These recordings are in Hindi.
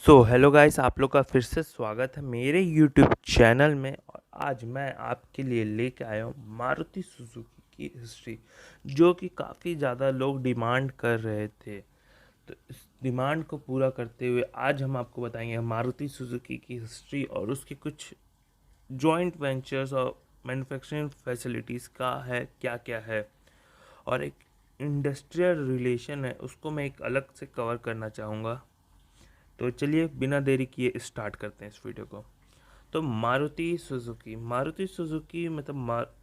सो हेलो गाइस, आप लोग का फिर से स्वागत है मेरे यूट्यूब चैनल में। और आज मैं आपके लिए लेके आया हूँ मारुति सुजुकी की हिस्ट्री, जो कि काफ़ी ज़्यादा लोग डिमांड कर रहे थे। तो इस डिमांड को पूरा करते हुए आज हम आपको बताएंगे मारुति सुजुकी की हिस्ट्री और उसके कुछ जॉइंट वेंचर्स और मैन्युफैक्चरिंग फैसिलिटीज़ का है क्या क्या है, और एक इंडस्ट्रियल रिलेशन है उसको मैं एक अलग से कवर करना चाहूँगा। तो चलिए बिना देरी किए स्टार्ट करते हैं इस वीडियो को। तो मारुति सुजुकी मतलब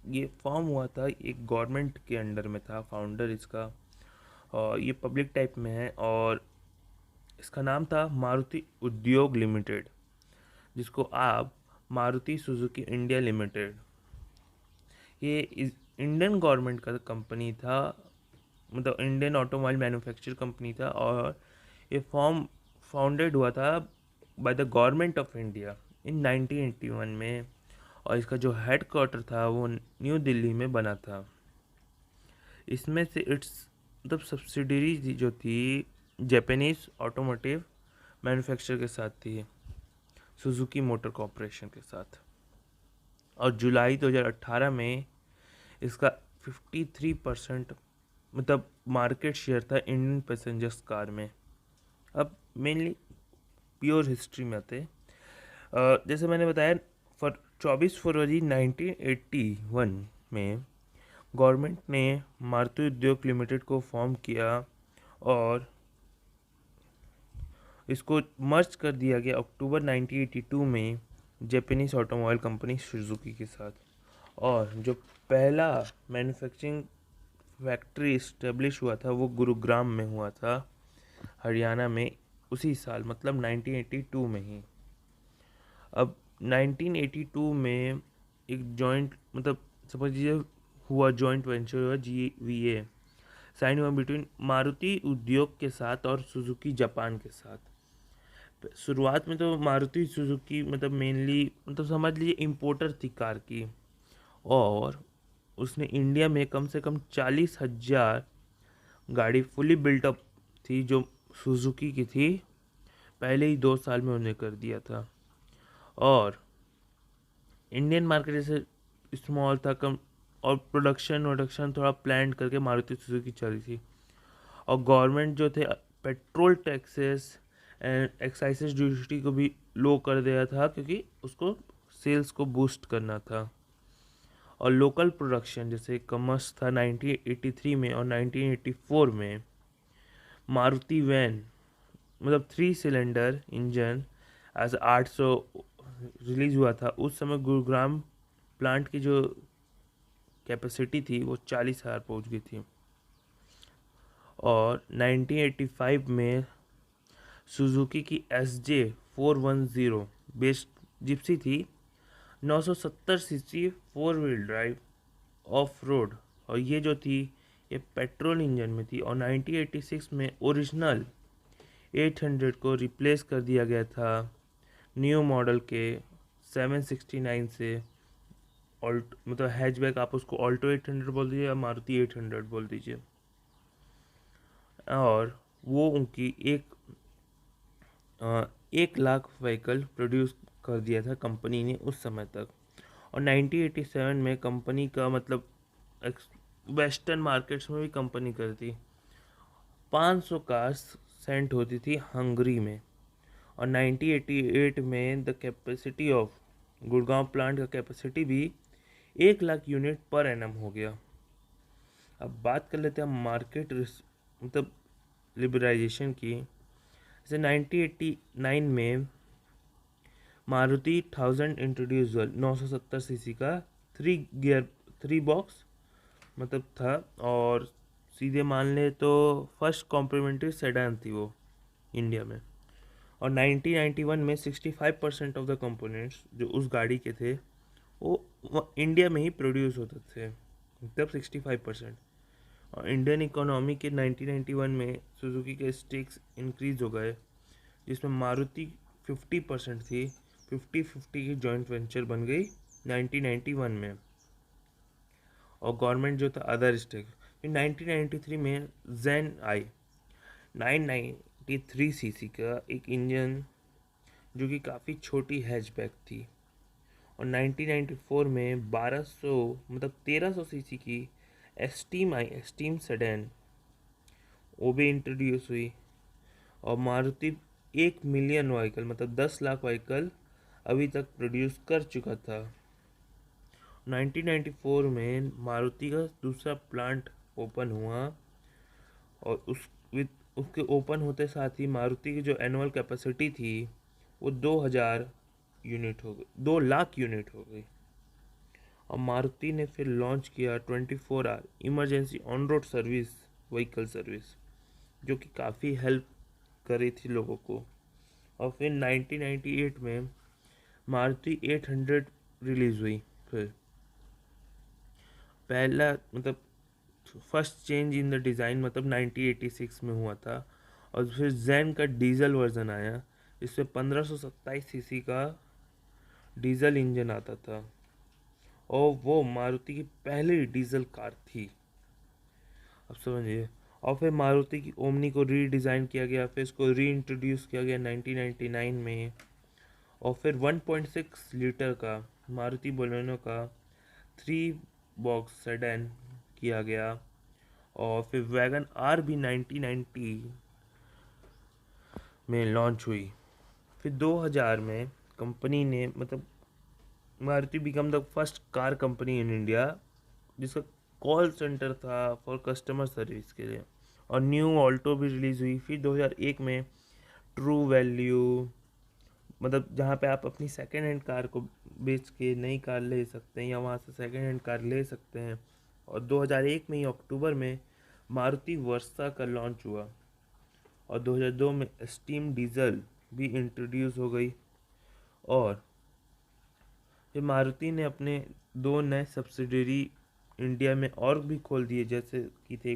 ये फॉर्म हुआ था, एक गवर्नमेंट के अंडर में था। फाउंडर इसका और ये पब्लिक टाइप में है, और इसका नाम था मारुति उद्योग लिमिटेड, जिसको आप मारुति सुजुकी इंडिया लिमिटेड। ये इंडियन गवर्नमेंट का कंपनी था, मतलब इंडियन ऑटोमोबाइल मैन्युफैक्चर कंपनी था। और ये फाउंडेड हुआ था by the government of India in 1981 में, और इसका जो हेड क्वार्टर था वो न्यू दिल्ली में बना था। इसमें से इट्स मतलब सब्सिडरी जो थी जापानीज ऑटोमोटिव मैन्युफैक्चर के साथ थी, सुजुकी मोटर कॉरपोरेशन के साथ। और जुलाई 2018 में इसका 53% मतलब मार्केट शेयर था इंडियन पैसेंजर्स कार में। अब मेनली प्योर हिस्ट्री में आते हैं। जैसे मैंने बताया, 24 फरवरी 1981 में गवर्नमेंट ने मारुति उद्योग लिमिटेड को फॉर्म किया और इसको मर्ज कर दिया गया अक्टूबर 1982 में जापानीज ऑटोमोबाइल कंपनी सुजुकी के साथ। और जो पहला मैन्युफैक्चरिंग फैक्ट्री इस्टेब्लिश हुआ था वो गुरुग्राम में हुआ था, हरियाणा में, उसी साल मतलब 1982 में ही। अब 1982 में एक जॉइंट मतलब समझिए हुआ जॉइंट वेंचर हुआ GVA साइन हुआ बिटवीन मारुति उद्योग के साथ और सुजुकी जापान के साथ। शुरुआत में तो मारुति सुजुकी मतलब मेनली मतलब समझ लीजिए इम्पोर्टर थी कार की, और उसने इंडिया में कम से कम 40,000 गाड़ी फुली बिल्टअप थी जो सुजुकी की थी, पहले ही 2 साल में उन्हें कर दिया था। और इंडियन मार्केट जैसे स्मॉल था कम, और प्रोडक्शन थोड़ा प्लान करके मारुति सुजुकी चली थी। और गवर्नमेंट जो थे पेट्रोल टैक्सेस एंड एक्साइजेस ड्यूटी को भी लो कर दिया था, क्योंकि उसको सेल्स को बूस्ट करना था। और लोकल प्रोडक्शन जैसे कमर्स था 1983 में, और 1984 में मारुति वैन मतलब 3 सिलेंडर इंजन एज 800 रिलीज हुआ था। उस समय गुरुग्राम प्लांट की जो कैपेसिटी थी वो 40,000 पहुँच गई थी। और 1985 में सुजुकी की SJ410 बेस्ड जिप्सी थी, 970 CC 4 wheel drive of road, और ये जो थी ये पेट्रोल इंजन में थी। और 1986 में ओरिजिनल 800 को रिप्लेस कर दिया गया था न्यू मॉडल के 769 से। ऑल्ट मतलब हैचबैक, आप उसको ऑल्टो 800 बोल दीजिए या मारुति 800 बोल दीजिए। और वो उनकी 1 लाख व्हीकल प्रोड्यूस कर दिया था कंपनी ने उस समय तक। और 1987 में कंपनी का मतलब वेस्टर्न मार्केट्स में भी कंपनी करती 500 कार्स सेंट होती थी हंगरी में। और 1988 में the capacity of Gurgaon plant का कैपेसिटी भी 1 लाख यूनिट पर एनम हो गया। अब बात कर लेते हैं मार्केट मतलब लिबरलाइजेशन की। जैसे 1989 में मारुति 1000 इंट्रोड्यूस हुआ, 970 सीसी का 3 बॉक्स मतलब था। और सीधे मान ले तो फर्स्ट कॉम्प्लीमेंट्री सेडान थी वो इंडिया में। और 1991 में 65% ऑफ द कंपोनेंट्स जो उस गाड़ी के थे वो इंडिया में ही प्रोड्यूस होते थे, मतलब 65%। और इंडियन इकोनॉमी के 1991 में सुजुकी के स्टेक्स इंक्रीज हो गए, जिसमें मारुति 50% थी, 50-50 की जॉइंट वेंचर बन गई 1991 में। और गवर्नमेंट जो था अदर स्टेक। फिर 1993 में जैन आई, 193 सीसी का एक इंजन जो कि काफ़ी छोटी हैचबैक थी। और 1994 में 1200 मतलब 1300 सीसी की स्टीम सेडान वो भी इंट्रोड्यूस हुई। और मारुति 1 मिलियन व्हीकल मतलब 10 लाख व्हीकल अभी तक प्रोड्यूस कर चुका था। 1994 में मारुति का दूसरा प्लांट ओपन हुआ और उसके ओपन होते साथ ही मारुति की जो एनुअल कैपेसिटी थी वो 2000 यूनिट हो गई, 2 लाख यूनिट हो गई। और मारुति ने फिर लॉन्च किया 24 hour emergency on road service vehicle service, जो कि काफ़ी हेल्प करी थी लोगों को। और फिर 1998 में मारुति 800 रिलीज़ हुई। फिर पहला मतलब first change in the design मतलब 1986 में हुआ था। और फिर जैन का डीजल वर्जन आया जिसमें 1527 सीसी का डीजल इंजन आता था और वो मारुति की पहली डीजल कार थी, अब समझिए। और फिर मारुति की ओमनी को रीडिज़ाइन किया गया, फिर इसको री इंट्रोड्यूस किया गया 1999 में। और फिर 1.6 लीटर का मारुति बोलेनो का 3 बॉक्स सेडान किया गया। और फिर वैगन आर भी 1990 में लॉन्च हुई। फिर 2000 में कंपनी ने मतलब Maruti become the first car company in India जिसका कॉल सेंटर था फॉर कस्टमर सर्विस के लिए। और न्यू ऑल्टो भी रिलीज़ हुई। फिर 2001 में ट्रू वैल्यू मतलब जहाँ पे आप अपनी सेकेंड हैंड कार को बेच के नई कार ले सकते हैं या वहाँ से सेकेंड हैंड कार ले सकते हैं। और 2001 में ही अक्टूबर में मारुति वर्सा का लॉन्च हुआ। और 2002 में स्टीम डीजल भी इंट्रोड्यूस हो गई। और फिर मारुति ने अपने 2 नए सब्सिडरी इंडिया में और भी खोल दिए, जैसे कि थे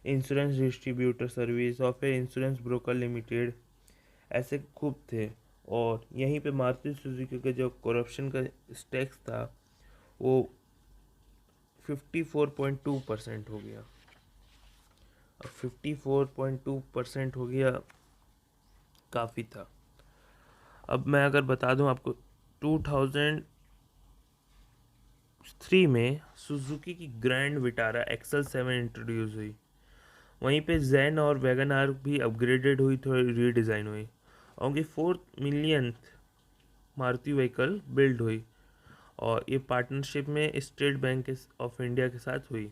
इंश्योरेंस डिस्ट्रीब्यूटर सर्विस और फिर इंश्योरेंस ब्रोकर लिमिटेड, ऐसे खूब थे। और यहीं पे मारुति सुजुकी का जो करप्शन का टैक्स था वो 54.2% हो गया। और 54.2% हो गया काफ़ी था। अब मैं अगर बता दूं आपको 2003 में सुजुकी की ग्रैंड विटारा XL7 इंट्रोड्यूस हुई। वहीं पे जैन और वैगन आर भी अपग्रेडेड हुई, थोड़ी रीडिज़ाइन हुई। उनकी 4 मिलियन मारुति व्हीकल बिल्ड हुई और ये पार्टनरशिप में स्टेट बैंक ऑफ इंडिया के साथ हुई,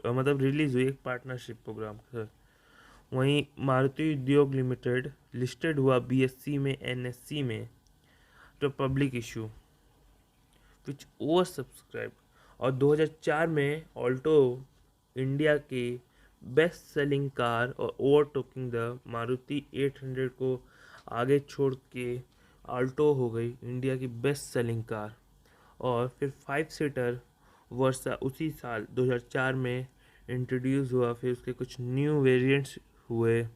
मतलब रिलीज़ हुई एक पार्टनरशिप प्रोग्राम के साथ। वहीं मारुति उद्योग लिमिटेड लिस्टेड हुआ BSE में NSE में तो public issue which over subscribe. और 2004 में ऑल्टो इंडिया के बेस्ट सेलिंग कार और ओवर टोकिंग द मारुति 800 को आगे छोड़ के ऑल्टो हो गई इंडिया की बेस्ट सेलिंग कार। और फिर 5 सीटर वर्सा उसी साल 2004 में इंट्रोड्यूस हुआ। फिर उसके कुछ न्यू वेरिएंट्स हुए।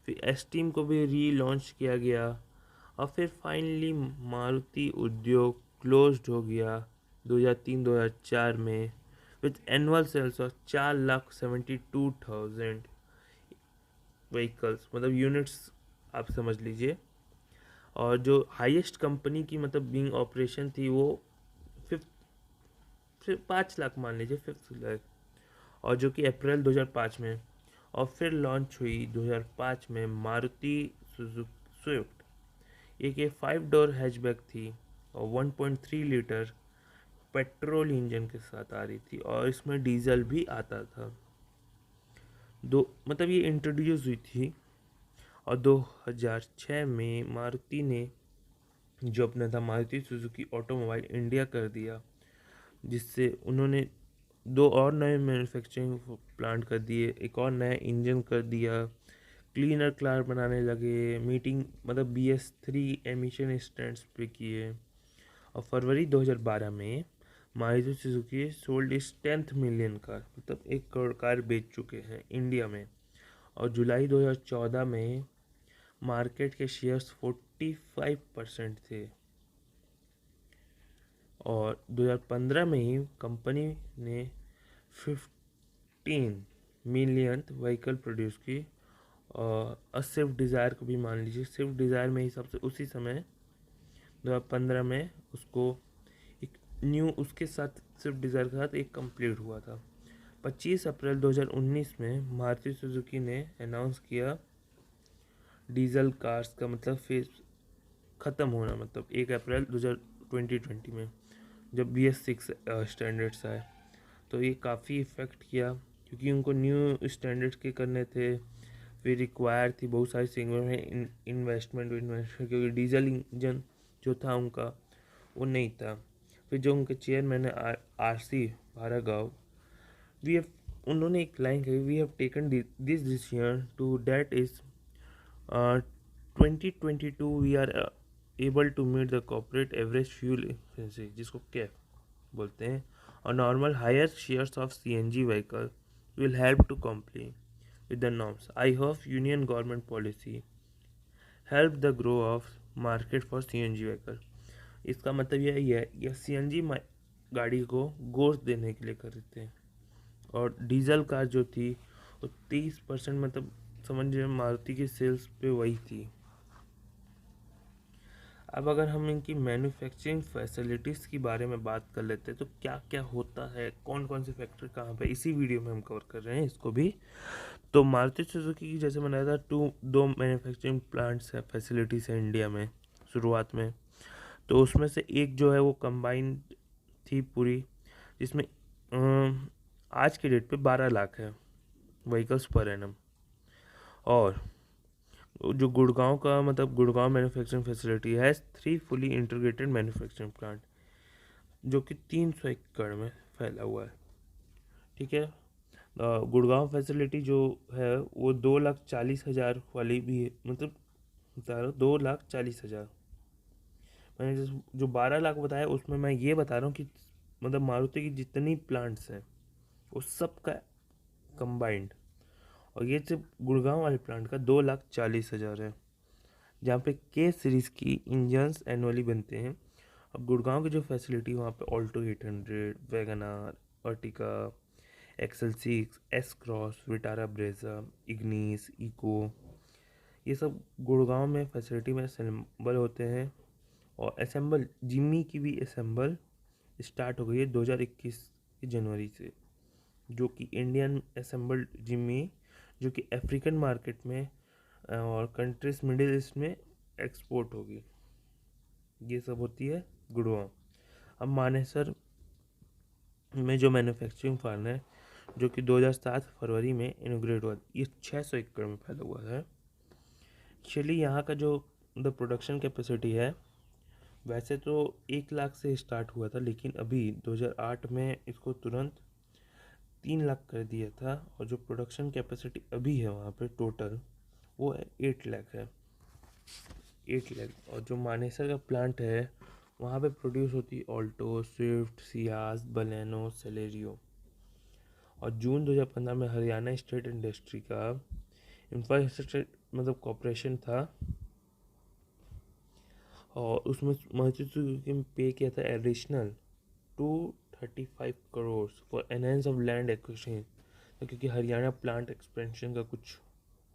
फिर एस्टीम को भी री लॉन्च किया गया। और फिर फाइनली मारुति उद्योग क्लोज्ड हो गया 2003-2004 में with annual sales of 4,72,000 vehicles मतलब यूनिट्स आप समझ लीजिए। और जो हाईएस्ट कंपनी की मतलब बीइंग ऑपरेशन थी वो 5 लाख मान लीजिए 5 लाख, और जो कि अप्रैल 2005 में। और फिर लॉन्च हुई 2005 में मारुति स्विफ्ट। ये 5 डोर हैचबैक थी और 1.3 लीटर पेट्रोल इंजन के साथ आ रही थी और इसमें डीजल भी आता था। दो मतलब ये इंट्रोड्यूस हुई थी। और 2006 में मारुति ने जो अपना था मारुति सुजुकी ऑटोमोबाइल इंडिया कर दिया, जिससे उन्होंने 2 और नए मैन्युफैक्चरिंग प्लांट कर दिए, एक और नया इंजन कर दिया, क्लीनर कार बनाने लगे, मीटिंग मतलब BS3 एमिशन स्टैंडर्ड्स पे किए। और फरवरी 2012 में मारुति सुजुकी सोल्ड इस 10th मिलियन कार मतलब 1 करोड़ कार बेच चुके हैं इंडिया में। और जुलाई 2014 में मार्केट के शेयर्स 45% थे। और 2015 में ही कंपनी ने 15 मिलियन व्हीकल प्रोड्यूस की और स्विफ्ट डिज़ायर को भी मान लीजिए। स्विफ्ट डिज़ायर में ही सबसे उसी समय 2015 में उसको एक न्यू उसके साथ स्विफ्ट डिज़ायर के साथ एक कंप्लीट हुआ था। 25 अप्रैल 2019 में मारुति सुजुकी ने अनाउंस किया डीजल कार्स का मतलब फेज ख़त्म होना, मतलब 1 अप्रैल 2020 में जब BS6 स्टैंडर्ड्स आए तो ये काफ़ी इफ़ेक्ट किया, क्योंकि उनको न्यू स्टैंडर्ड्स के करने थे, फिर रिक्वायर थी बहुत सारी सेगमेंट में इन्वेस्टमेंट, क्योंकि डीजल इंजन जो था उनका वो नहीं था। फिर जो उनके चेयरमैन है RC भार्गव, वी हैव उन्होंने एक लाइन कही, we have taken this decision to that is 2022 we are able to meet the corporate average fuel efficiency, जिसको कैफ बोलते हैं, और normal higher shares of CNG vehicle will help to comply with the norms. I hope union government policy help the grow of market for CNG vehicle. इसका मतलब यही है, यह CNG गाड़ी को गोश्त देने के लिए कर देते हैं, और डीजल कार जो थी वो 30% मतलब समझिए मारुति की सेल्स पे वही थी। अब अगर हम इनकी मैन्युफैक्चरिंग फैसिलिटीज़ के बारे में बात कर लेते हैं तो क्या क्या होता है, कौन कौन सी फैक्ट्री कहाँ पे, इसी वीडियो में हम कवर कर रहे हैं इसको भी। तो मारुति सुजुकी की जैसे मैंने बताया था दो मैन्युफैक्चरिंग प्लांट्स है, फैसिलिटीज़ है इंडिया में शुरुआत में। तो उसमें से एक जो है वो कंबाइंड थी पूरी, जिसमें आज के डेट पे 12 लाख है व्हीकल्स पर एनम। और जो गुड़गांव का मतलब गुड़गांव मैन्युफैक्चरिंग फैसिलिटी है 3 फुली इंटीग्रेटेड मैन्युफैक्चरिंग प्लांट, जो कि 300 एकड़ में फैला हुआ है। ठीक है, गुड़गांव फैसिलिटी जो है वो 2,40,000 वाली भी है, मतलब बता रहा हूँ 2,40,000। मैंने जो 12 लाख बताया उसमें मैं ये बता रहा हूँ कि मतलब मारुति की जितनी प्लांट्स हैं उस सब का कंबाइंड, और ये सिर्फ गुड़गांव वाले प्लांट का 2,40,000 है, जहाँ पे K सीरीज़ की इंजन्स एनुअली बनते हैं। अब गुड़गांव की जो फैसिलिटी वहाँ पे Alto 800, WagonR, Ertiga, XL6, S cross, Vitara Brezza, Ignis, Eeco, ये सब गुड़गांव में फैसिलिटी में असेंबल होते हैं। और असेंबल जिम्नी की भी असेंबल स्टार्ट हो गई है 2021 की जनवरी से, जो कि इंडियन असेंबल्ड जिम्नी जो कि अफ्रीकन मार्केट में और कंट्रीज मिडिल ईस्ट में एक्सपोर्ट होगी। ये सब होती है गुड़गांव। अब मानेसर में जो मैन्युफैक्चरिंग फार्म है जो कि 2007 फरवरी में इनोग्रेट हुआ, ये 600 एकड़ में फैला हुआ है। एक्चुअली यहाँ का जो द प्रोडक्शन कैपेसिटी है वैसे तो 1 लाख से स्टार्ट हुआ था, लेकिन अभी 2008 में इसको तुरंत 3 लाख कर दिया था, और जो प्रोडक्शन कैपेसिटी अभी है वहाँ पे टोटल वो 8 लाख है, 8 लाख। और जो मानेसर का प्लांट है वहाँ पे प्रोड्यूस होती है Alto, Swift, Ciaz, Baleno, Celerio. और जून 2015 में हरियाणा स्टेट इंडस्ट्री का इंफ्रास्ट्रक्चर मतलब कॉर्पोरेशन था, और उसमें मारुति सुजुकी ने पे किया था additional 235 crore for enhance of land acquisition, क्योंकि हरियाणा प्लांट एक्सपेंशन का कुछ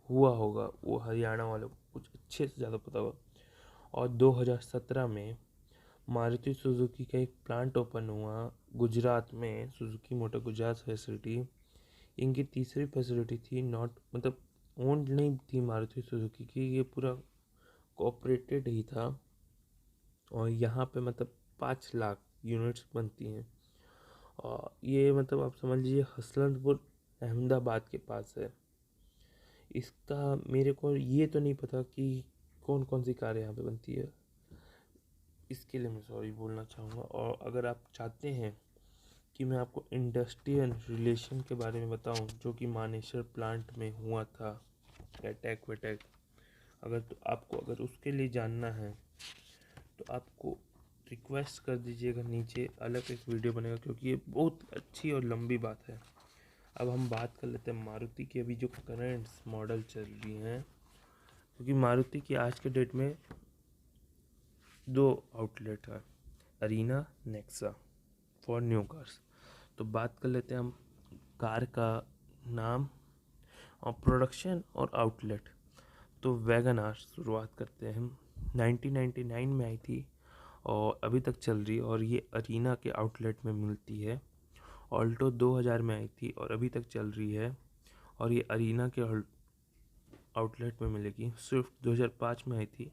हुआ होगा, वो हरियाणा वालों को कुछ अच्छे से ज़्यादा पता होगा। और 2017 में मारुति सुजुकी का एक प्लांट ओपन हुआ गुजरात में, सुजुकी मोटर गुजरात फैसिलिटी। इनकी तीसरी फैसिलिटी थी, नॉट मतलब ओन्ड नहीं थी मारुति सुजुकी की, ये पूरा कोऑपरेटेड ही था, और यहाँ पे मतलब 5 लाख यूनिट्स बनती हैं। और ये मतलब आप समझ लीजिए हसनतपुर अहमदाबाद के पास है। इसका मेरे को ये तो नहीं पता कि कौन कौन सी कारें यहाँ पे बनती है, इसके लिए मैं सॉरी बोलना चाहूँगा। और अगर आप चाहते हैं कि मैं आपको इंडस्ट्रियल रिलेशन के बारे में बताऊं जो कि मानेसर प्लांट में हुआ था, अटैक वटैक, अगर तो आपको अगर उसके लिए जानना है तो आपको रिक्वेस्ट कर दीजिएगा, नीचे अलग एक वीडियो बनेगा, क्योंकि ये बहुत अच्छी और लंबी बात है। अब हम बात कर लेते हैं मारुति की अभी जो करंट मॉडल चल रही हैं, क्योंकि मारुति की आज के डेट में 2 आउटलेट है, Arena, Nexa for new cars. तो बात कर लेते हैं हम कार का नाम और प्रोडक्शन और आउटलेट, तो वैगन आर शुरुआत करते हैं। 1999 में आई थी और अभी तक चल रही है और ये अरीना के आउटलेट में मिलती है। ऑल्टो 2000 में आई थी और अभी तक चल रही है और ये अरीना के आउटलेट में मिलेगी। स्विफ्ट 2005 में आई थी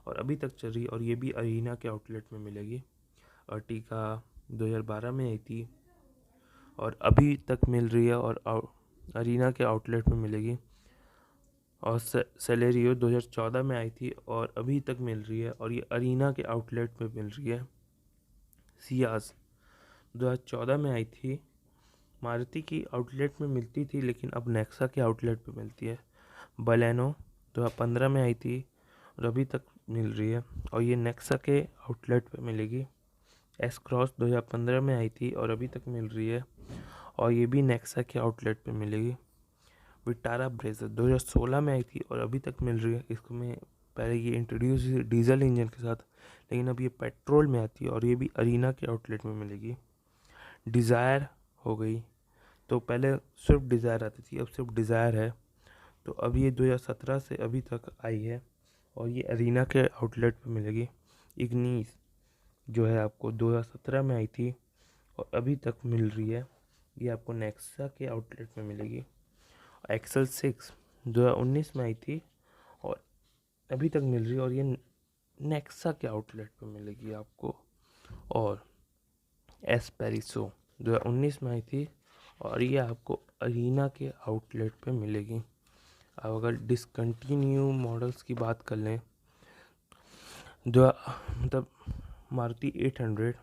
और अभी तक चल रही है और ये भी अरीना के आउटलेट में मिलेगी। अर्टिगा 2012 में आई थी और अभी तक मिल रही है और अरीना के आउटलेट में मिलेगी। और सेलेरियो 2014 में आई थी और अभी तक मिल रही है और ये अरीना के आउटलेट में मिल रही है। सियाज 2014 में आई थी, मारुति की आउटलेट में मिलती थी लेकिन अब नेक्सा के आउटलेट पे मिलती है। बलेनो 2015 में आई थी और अभी तक मिल रही है और ये नेक्सा के आउटलेट पे मिलेगी। एस क्रॉस 2015 में आई थी और अभी तक मिल रही है और ये भी नेक्सा के आउटलेट पे मिलेगी। विटारा ब्रेजर 2016 में आई थी और अभी तक मिल रही है। इसको में पहले ये इंट्रोड्यूस डीजल इंजन के साथ, लेकिन अब ये पेट्रोल में आती है और ये भी अरीना के आउटलेट में मिलेगी। डिज़ायर हो गई, तो पहले स्विफ्ट डिज़ायर आती थी, अब स्विफ्ट डिज़ायर है, तो अब ये 2017 से अभी तक आई है और ये अरीना के आउटलेट पे मिलेगी। इग्निस जो है आपको 2017 में आई थी और अभी तक मिल रही है, ये आपको नेक्सा के आउटलेट में मिलेगी। एक्सल 6 2019 में आई थी और अभी तक मिल रही है और ये नेक्सा के आउटलेट पे मिलेगी आपको। और एस्पेरिसो 2019 में आई थी और ये आपको अरीना के आउटलेट पे मिलेगी। अब अगर डिसकंटिन्यू मॉडल्स की बात कर लें, जो मतलब मारुति 800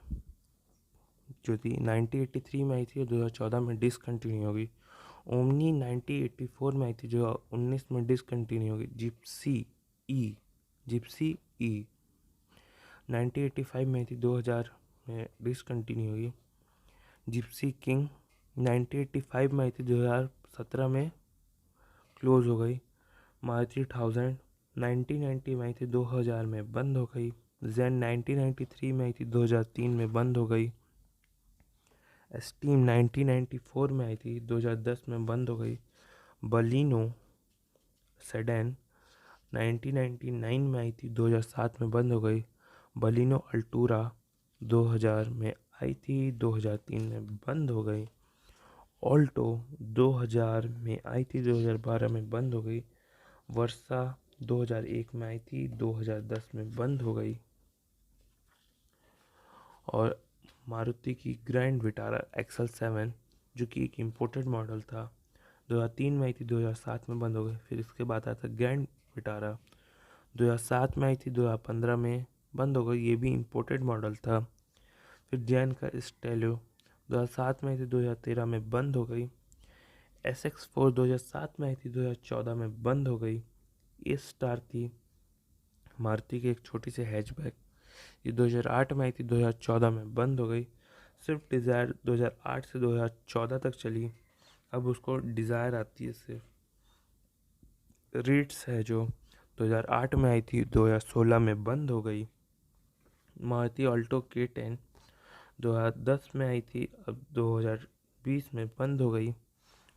जो थी 1983 में आई थी और 2014 में डिसकंटिन्यू हो गई। ओमनी 1984 में आई थी जो 19 में डिसकंटिन्यू हो गई। जिप्सी ई 1985 में आई थी, 2000 में डिसकंटिन्यू हुई। जिप्सी किंग 1985 में आई थी, 2017 में क्लोज हो गई। मारुति 1000 1990 में आई थी, 2000 में बंद हो गई। जेन 1993 में आई थी, 2003 में बंद हो गई। एस्टीम 1994 में आई थी, 2010 में बंद हो गई। बलिनो सेडान 1999 में आई थी, 2007 में बंद हो गई। बलिनो अल्टूरा 2000 में आई थी, 2003 में बंद हो गई। ऑल्टो 2000 में आई थी, 2012 में बंद हो गई। वर्सा 2001 में आई थी, 2010 में बंद हो गई। और मारुति की ग्रैंड विटारा एक्सल 7 जो कि एक इम्पोर्टेड मॉडल था, 2003 में आई थी, 2007 में बंद हो गई। फिर इसके बाद आया था ग्रैंड विटारा 2007 में आई थी, 2015 में बंद हो गई, ये भी इम्पोर्टेड मॉडल था। फिर जैन का स्टेलियो 2007 में आई थी, 2013 में बंद हो गई। SX4 2007 में आई थी, 2014 में बंद हो गई। ये स्टार थी मारुति की एक छोटी सी हैचबैक, ये 2008 में आई थी, 2014 में बंद हो गई। स्विफ्ट डिज़ायर 2008 से 2014 तक चली, अब उसको डिज़ायर आती है सिर्फ। रीट्स है जो 2008 में आई थी, 2016 में बंद हो गई। मारुति ऑल्टो K10 2010 में आई थी, अब 2020 में बंद हो गई।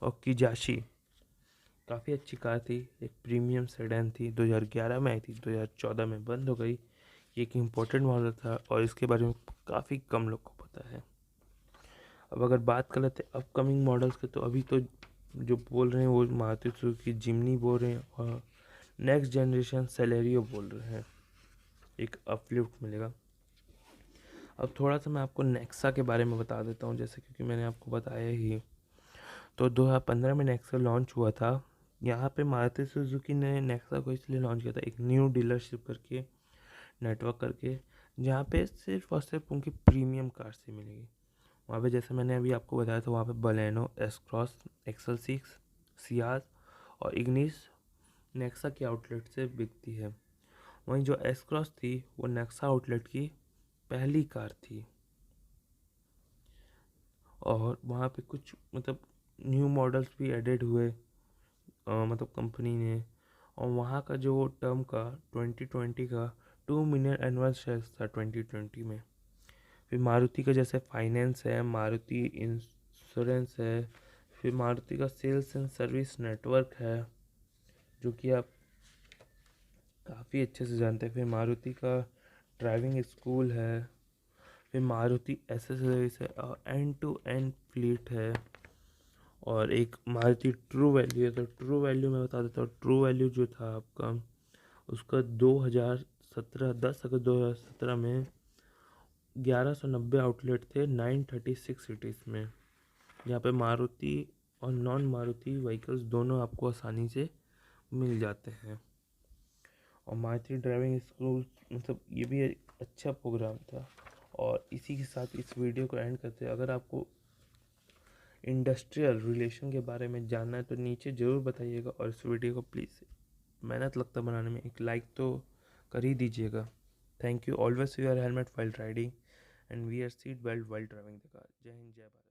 और किजाशी काफ़ी अच्छी कार थी, एक प्रीमियम सेडान थी, 2011 में आई थी, 2014 में बंद हो गई। ये एक इम्पोर्टेंट मॉडल था और इसके बारे में काफ़ी कम लोग को पता है। अब अगर बात कर लेते हैं अपकमिंग मॉडल्स के, तो अभी तो जो बोल रहे हैं वो मारुति सुजुकी जिम्नी बोल रहे हैं और नेक्स्ट जनरेशन सेलेरियो बोल रहे हैं, एक अपलिफ्ट मिलेगा। अब थोड़ा सा मैं आपको नेक्सा के बारे में बता देता हूँ, जैसे क्योंकि मैंने आपको बताया ही, तो 2015 में नेक्सा लॉन्च हुआ था। यहाँ पे मारुति सुजुकी ने नेक्सा को इसलिए लॉन्च किया था, एक न्यू डीलरशिप करके, नेटवर्क करके, जहाँ पे सिर्फ और सिर्फ उनकी प्रीमियम कार से मिलेगी। वहाँ पे जैसे मैंने अभी आपको बताया था, वहाँ पे Baleno, S cross, XL 6, Ciaz और इग्निस नेक्सा के आउटलेट से बिकती है। वहीं जो एस क्रॉस थी वो नेक्सा आउटलेट की पहली कार थी और वहाँ पे कुछ मतलब न्यू मॉडल्स भी एडेड हुए मतलब कंपनी ने। और वहाँ का जो टर्म का 2020 का 2 मिलियन एनुअल सेल्स था 2020 में। फिर मारुति का जैसे फाइनेंस है, मारुति इंश्योरेंस है, फिर मारुति का सेल्स एंड सर्विस नेटवर्क है जो कि आप काफ़ी अच्छे से जानते हैं। फिर मारुति का ड्राइविंग स्कूल है। फिर मारुति एसेसरीज है और एंड टू एंड फ्लीट है। और एक मारुति ट्रू वैल्यू है। तो ट्रू वैल्यू मैं बता देता हूँ। ट्रू वैल्यू जो था आपका, उसका 2017 10 अगस्त 2017 में 1190 आउटलेट थे 936 सिटीज़ में। यहाँ पे मारुति और नॉन मारुति व्हीकल्स दोनों आपको आसानी से मिल जाते हैं। और मारुति ड्राइविंग स्कूल मतलब ये भी एक अच्छा प्रोग्राम था। और इसी के साथ इस वीडियो को एंड करते हैं। अगर आपको इंडस्ट्रियल रिलेशन के बारे में जानना है तो नीचे ज़रूर बताइएगा। और इस वीडियो को प्लीज़, मेहनत लगता बनाने में, एक लाइक तो कर ही दीजिएगा। Thank you. Always wear helmet while riding and wear seat belt while driving the car. जय हिंद, जय भारत।